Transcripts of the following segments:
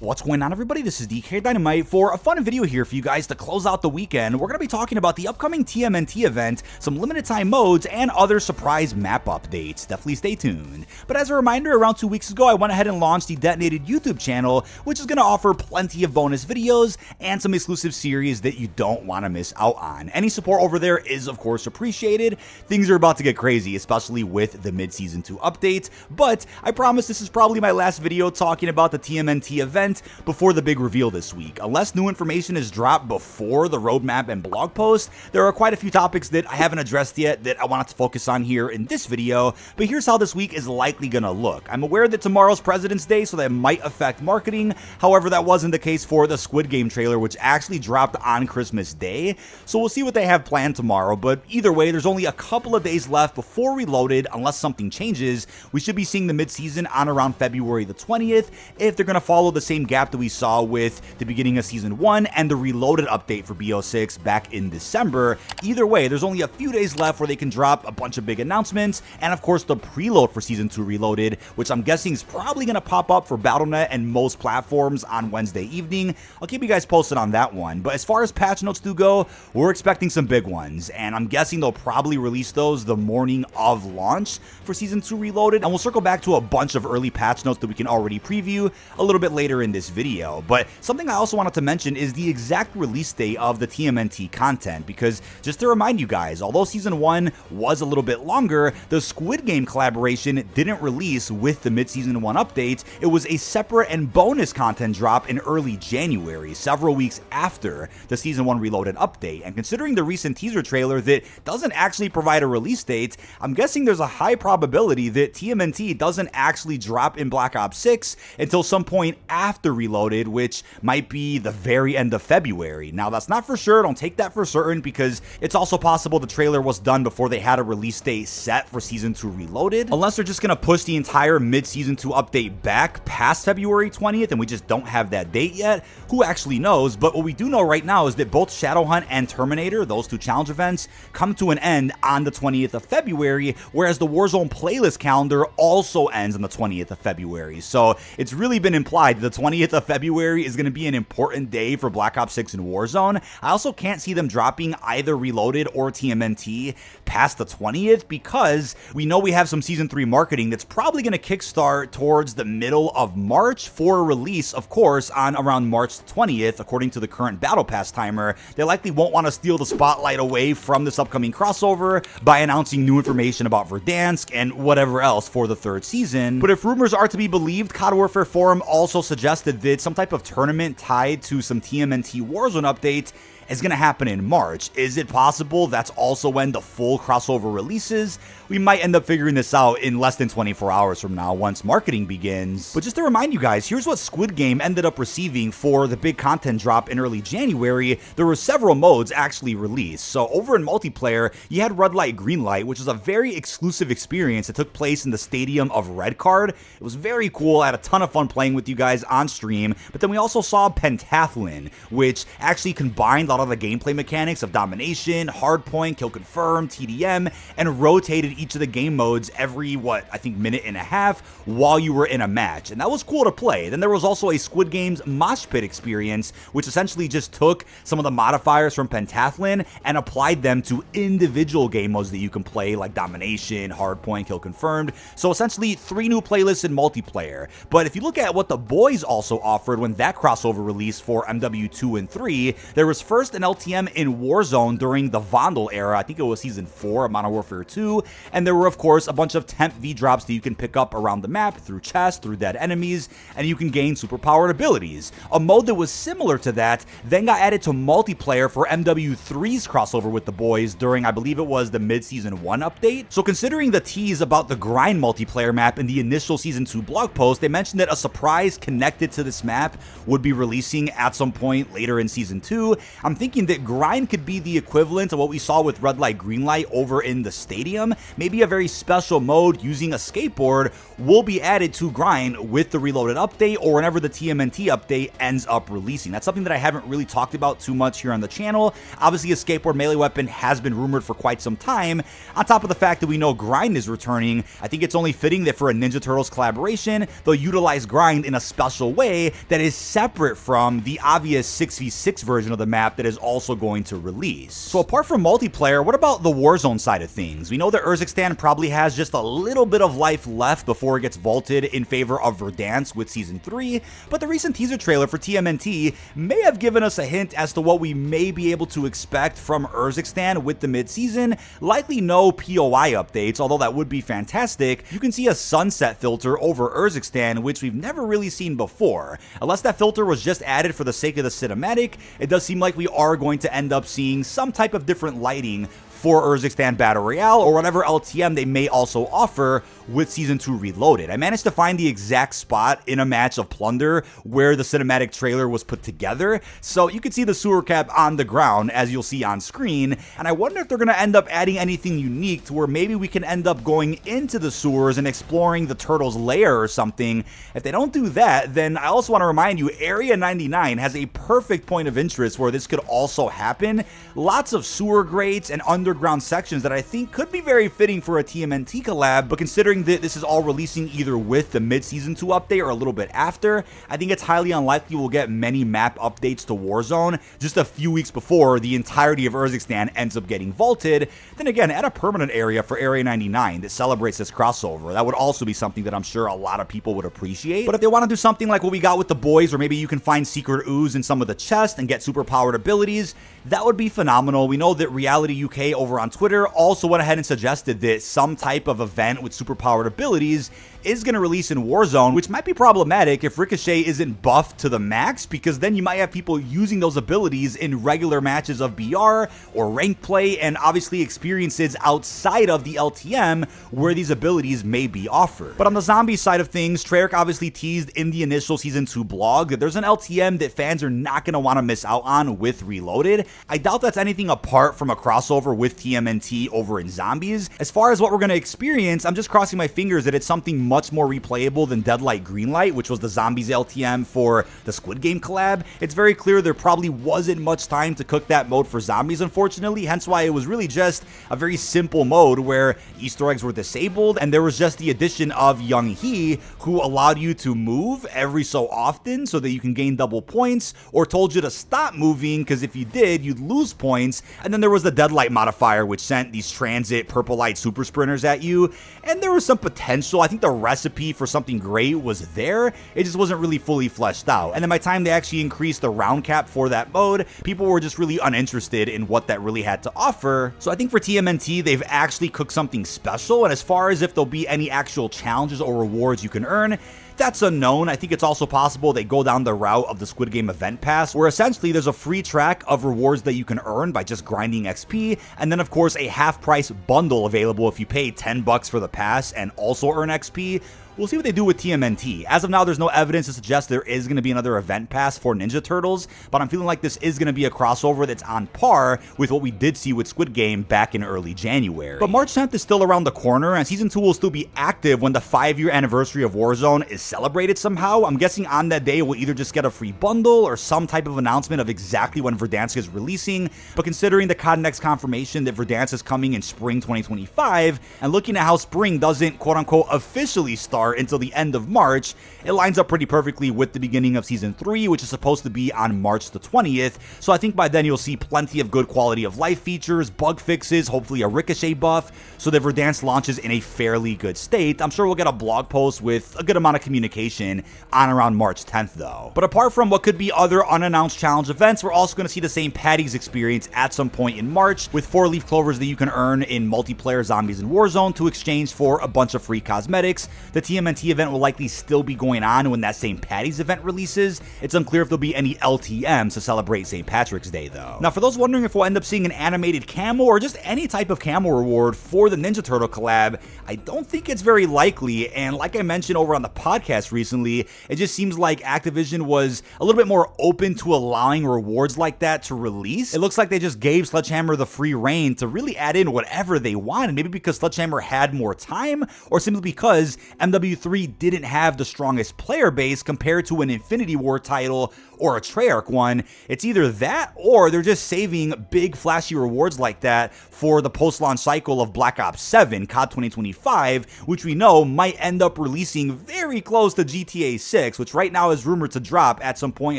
What's going on, everybody? This is dkdynamite for a fun video here for you guys to close out the weekend. We're going to be talking about the upcoming TMNT event, some limited time modes, and other surprise map updates. Definitely stay tuned. But as a reminder, around 2 weeks ago, I went ahead and launched the Detonated YouTube channel, which is going to offer plenty of bonus videos and some exclusive series that you don't want to miss out on. Any support over there is, of course, appreciated. Things are about to get crazy, especially with the mid-season 2 update, but I promise this is probably my last video talking about the TMNT event before the big reveal this week. Unless new information is dropped before the roadmap and blog post, there are quite a few topics that I haven't addressed yet that I wanted to focus on here in this video, but here's how this week is likely gonna look. I'm aware that tomorrow's President's Day, so that might affect marketing. However, that wasn't the case for the Squid Game trailer, which actually dropped on Christmas Day, so we'll see what they have planned tomorrow. But either way, there's only a couple of days left before Reloaded. Unless something changes, we should be seeing the mid-season on around February the 20th, if they're gonna follow the same gap that we saw with the beginning of Season 1 and the Reloaded update for BO6 back in December. Either way, there's only a few days left where they can drop a bunch of big announcements, and of course the preload for Season 2 Reloaded, which I'm guessing is probably going to pop up for Battle.net and most platforms on Wednesday evening. I'll keep you guys posted on that one, but as far as patch notes do go, we're expecting some big ones, and I'm guessing they'll probably release those the morning of launch for Season 2 Reloaded, and we'll circle back to a bunch of early patch notes that we can already preview a little bit later in this video. But something I also wanted to mention is the exact release date of the TMNT content, because just to remind you guys, although Season 1 was a little bit longer, the Squid Game collaboration didn't release with the mid-season 1 update. It was a separate and bonus content drop in early January, several weeks after the Season 1 Reloaded update. And considering the recent teaser trailer that doesn't actually provide a release date, I'm guessing there's a high probability that TMNT doesn't actually drop in Black Ops 6 until some point after Reloaded, which might be the very end of February. Now, that's not for sure. Don't take that for certain, because it's also possible the trailer was done before they had a release date set for Season 2 Reloaded. Unless they're just going to push the entire mid-Season 2 update back past February 20th, and we just don't have that date yet. Who actually knows? But what we do know right now is that both Shadowhunt and Terminator, those two challenge events, come to an end on the 20th of February, whereas the Warzone playlist calendar also ends on the 20th of February. So it's really been implied that the 20th of February is going to be an important day for Black Ops 6 and Warzone. I also can't see them dropping either Reloaded or TMNT past the 20th, because we know we have some Season 3 marketing that's probably going to kickstart towards the middle of March for release, of course, on around March 20th, according to the current Battle Pass timer. They likely won't want to steal the spotlight away from this upcoming crossover by announcing new information about Verdansk and whatever else for the third season. But if rumors are to be believed, COD Warfare Forum also suggested that some type of tournament tied to some TMNT Warzone update is going to happen in March. Is it possible that's also when the full crossover releases? We might end up figuring this out in less than 24 hours from now once marketing begins. But just to remind you guys, here's what Squid Game ended up receiving for the big content drop in early January. There were several modes actually released. So over in multiplayer, you had Red Light, Green Light, which was a very exclusive experience that took place in the Stadium of Red Card. It was very cool. I had a ton of fun playing with you guys on stream. But then we also saw Pentathlon, which actually combined a lot of the gameplay mechanics of domination, hardpoint, kill confirm, TDM, and rotated each of the game modes every, I think minute and a half while you were in a match. And that was cool to play. Then there was also a Squid Games Mosh Pit experience, which essentially just took some of the modifiers from Pentathlon and applied them to individual game modes that you can play, like domination, hardpoint, kill confirmed. So essentially 3 new playlists in multiplayer. But if you look at what the boys also offered when that crossover released for MW2 and 3, there was first an LTM in Warzone during the Vandal era. I think it was Season 4 of Modern Warfare 2. And there were, of course, a bunch of temp V-drops that you can pick up around the map, through chests, through dead enemies, and you can gain superpowered abilities. A mode that was similar to that then got added to multiplayer for MW3's crossover with the boys during, I believe it was the mid-Season 1 update. So considering the tease about the grind multiplayer map in the initial Season 2 blog post, they mentioned that a surprise connected to this map would be releasing at some point later in Season 2. I'm thinking that grind could be the equivalent of what we saw with red light, green light over in the stadium. Maybe a very special mode using a skateboard will be added to grind with the Reloaded update or whenever the TMNT update ends up releasing. That's something that I haven't really talked about too much here on the channel. Obviously, a skateboard melee weapon has been rumored for quite some time. On top of the fact that we know grind is returning, I think it's only fitting that for a Ninja Turtles collaboration, they'll utilize grind in a special way that is separate from the obvious 6v6 version of the map that is also going to release. So apart from multiplayer, what about the Warzone side of things? We know that Urzikstan probably has just a little bit of life left before it gets vaulted in favor of Verdansk with Season 3, but the recent teaser trailer for TMNT may have given us a hint as to what we may be able to expect from Urzikstan with the mid-season. Likely no POI updates, although that would be fantastic. You can see a sunset filter over Urzikstan, which we've never really seen before. Unless that filter was just added for the sake of the cinematic, it does seem like we are going to end up seeing some type of different lighting for Urzikstan Battle Royale or whatever LTM they may also offer with Season 2 Reloaded. I managed to find the exact spot in a match of Plunder where the cinematic trailer was put together, so you can see the sewer cap on the ground as you'll see on screen, and I wonder if they're going to end up adding anything unique to where maybe we can end up going into the sewers and exploring the turtle's lair or something. If they don't do that, then I also want to remind you, Area 99 has a perfect point of interest where this could also happen. Lots of sewer grates and underground sections that I think could be very fitting for a TMNT collab, but considering that this is all releasing either with the mid-season 2 update or a little bit after, I think it's highly unlikely we'll get many map updates to Warzone just a few weeks before the entirety of Urzikstan ends up getting vaulted. Then again, add a permanent area for Area 99 that celebrates this crossover. That would also be something that I'm sure a lot of people would appreciate. But if they want to do something like what we got with the boys, where maybe you can find secret ooze in some of the chests and get super powered abilities, that would be phenomenal. We know that Reality UK over on Twitter also went ahead and suggested that some type of event with superpowered abilities is going to release in Warzone, which might be problematic if Ricochet isn't buffed to the max, because then you might have people using those abilities in regular matches of BR or rank play, and obviously experiences outside of the LTM where these abilities may be offered. But on the zombie side of things, Treyarch obviously teased in the initial Season 2 blog that there's an LTM that fans are not going to want to miss out on with Reloaded. I doubt that's anything apart from a crossover with TMNT over in zombies. As far as what we're going to experience, I'm just crossing my fingers that it's something much more replayable than Deadlight Greenlight, which was the zombies LTM for the Squid Game collab. It's very clear there probably wasn't much time to cook that mode for zombies, unfortunately, hence why it was really just a very simple mode where Easter eggs were disabled and there was just the addition of Young Hee, who allowed you to move every so often so that you can gain double points, or told you to stop moving because if you did, you'd lose points. And then there was the Deadlight modifier, which sent these transit purple light super sprinters at you, and there was some potential. I think the recipe for something great was there, it just wasn't really fully fleshed out. And then by the time they actually increased the round cap for that mode, people were just really uninterested in what that really had to offer. So I think for TMNT, they've actually cooked something special, and as far as if there'll be any actual challenges or rewards you can earn, that's unknown. I think it's also possible they go down the route of the Squid Game event pass, where essentially there's a free track of rewards that you can earn by just grinding XP, and then of course a half-price bundle available if you pay $10 for the pass and also earn XP. We'll see what they do with TMNT. As of now, there's no evidence to suggest there is going to be another event pass for Ninja Turtles, but I'm feeling like this is going to be a crossover that's on par with what we did see with Squid Game back in early January. But March 10th is still around the corner, and Season 2 will still be active when the 5-year anniversary of Warzone is celebrated somehow. I'm guessing on that day we'll either just get a free bundle or some type of announcement of exactly when Verdansk is releasing, but considering the CODNEX confirmation that Verdansk is coming in spring 2025, and looking at how spring doesn't quote-unquote officially start until the end of March, it lines up pretty perfectly with the beginning of Season 3, which is supposed to be on March the 20th, so I think by then you'll see plenty of good quality of life features, bug fixes, hopefully a Ricochet buff, so that Verdansk launches in a fairly good state. I'm sure we'll get a blog post with a good amount of communication on around March 10th though. But apart from what could be other unannounced challenge events, we're also going to see the same Patties experience at some point in March, with 4-leaf clovers that you can earn in multiplayer zombies in Warzone to exchange for a bunch of free cosmetics. The TMNT event will likely still be going on when that St. Patty's event releases. It's unclear if there'll be any LTMs to celebrate St. Patrick's Day though. Now for those wondering if we'll end up seeing an animated camo or just any type of camo reward for the Ninja Turtle collab, I don't think it's very likely, and like I mentioned over on the podcast recently, it just seems like Activision was a little bit more open to allowing rewards like that to release. It looks like they just gave Sledgehammer the free reign to really add in whatever they wanted, maybe because Sledgehammer had more time, or simply because MW3 didn't have the strongest player base compared to an Infinity War title or a Treyarch one. It's either that or they're just saving big flashy rewards like that for the post-launch cycle of Black Ops 7, COD 2025, which we know might end up releasing very close to GTA 6, which right now is rumored to drop at some point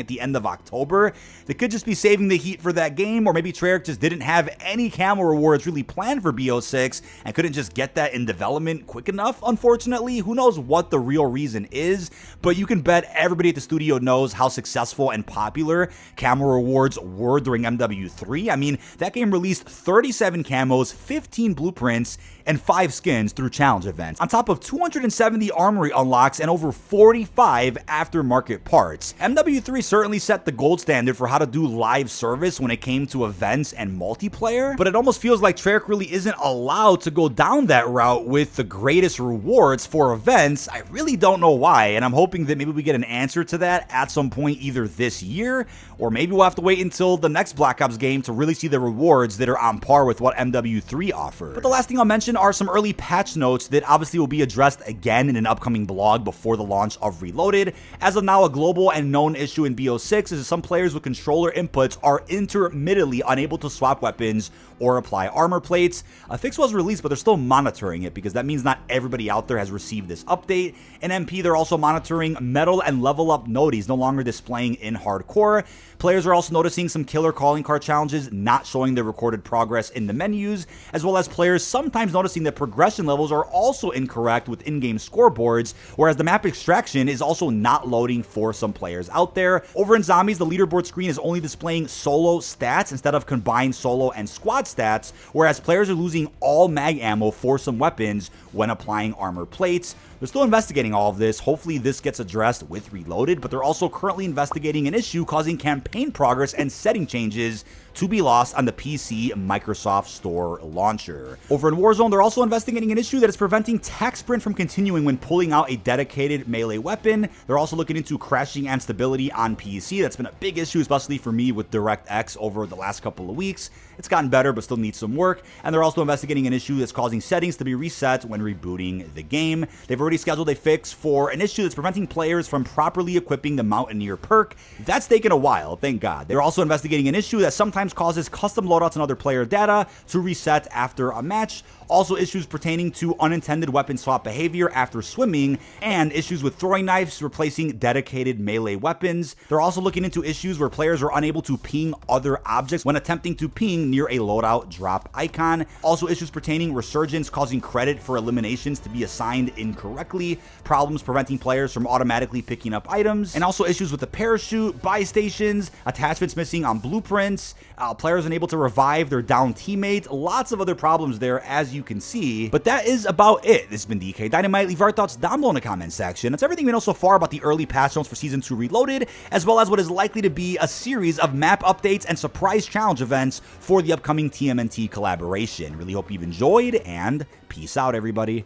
at the end of October. They could just be saving the heat for that game, or maybe Treyarch just didn't have any camo rewards really planned for BO6 and couldn't just get that in development quick enough, unfortunately. Who knows what the real reason is, but you can bet everybody at the studio knows how successful and popular camo rewards were during MW3. I mean, that game released 37 camos, 15 blueprints, and 5 skins through challenge events, on top of 270 armory unlocks and over 45 aftermarket parts. MW3 certainly set the gold standard for how to do live service when it came to events and multiplayer, but it almost feels like Treyarch really isn't allowed to go down that route with the greatest rewards for events. I really don't know why, and I'm hoping that maybe we get an answer to that at some point either this year, or maybe we'll have to wait until the next Black Ops game to really see the rewards that are on par with what MW3 offered. But the last thing I'll mention are some early patch notes that obviously will be addressed again in an upcoming blog before the launch of Reloaded. As of now, a global and known issue in BO6 is that some players with controller inputs are intermittently unable to swap weapons or apply armor plates. A fix was released, but they're still monitoring it because that means not everybody out there has received this update. In MP, they're also monitoring medal and level up noties no longer displaying in hardcore. Players are also noticing some killer calling card challenges not showing their recorded progress in the menus, as well as players sometimes noticing that progression levels are also incorrect with in-game scoreboards, whereas the map extraction is also not loading for some players out there. Over in Zombies, the leaderboard screen is only displaying solo stats instead of combined solo and squad stats, whereas players are losing all mag ammo for some weapons when applying armor plates. They're still investigating all of this. Hopefully this gets addressed with Reloaded, but they're also currently investigating an issue causing campaign progress and setting changes to be lost on the PC Microsoft Store launcher. Over in Warzone, they're also investigating an issue that is preventing tech sprint from continuing when pulling out a dedicated melee weapon. They're also looking into crashing and stability on PC. That's been a big issue, especially for me with DirectX over the last couple of weeks. It's gotten better, but still needs some work. And they're also investigating an issue that's causing settings to be reset when rebooting the game. They've already scheduled a fix for an issue that's preventing players from properly equipping the Mountaineer perk. That's taken a while, thank God. They're also investigating an issue that sometimes causes custom loadouts and other player data to reset after a match. Also issues pertaining to unintended weapon swap behavior after swimming, and issues with throwing knives replacing dedicated melee weapons. They're also looking into issues where players are unable to ping other objects when attempting to ping near a loadout drop icon. Also issues pertaining resurgence causing credit for eliminations to be assigned incorrectly, problems preventing players from automatically picking up items, and also issues with the parachute, buy stations, attachments missing on blueprints, players unable to revive their downed teammate. Lots of other problems there, as you can see. But that is about it. This has been dkdynamite. Leave our thoughts down below in the comment section. That's everything we know so far about the early patch notes for Season 2 Reloaded, as well as what is likely to be a series of map updates and surprise challenge events for the upcoming TMNT collaboration. Really hope you've enjoyed, and peace out, everybody.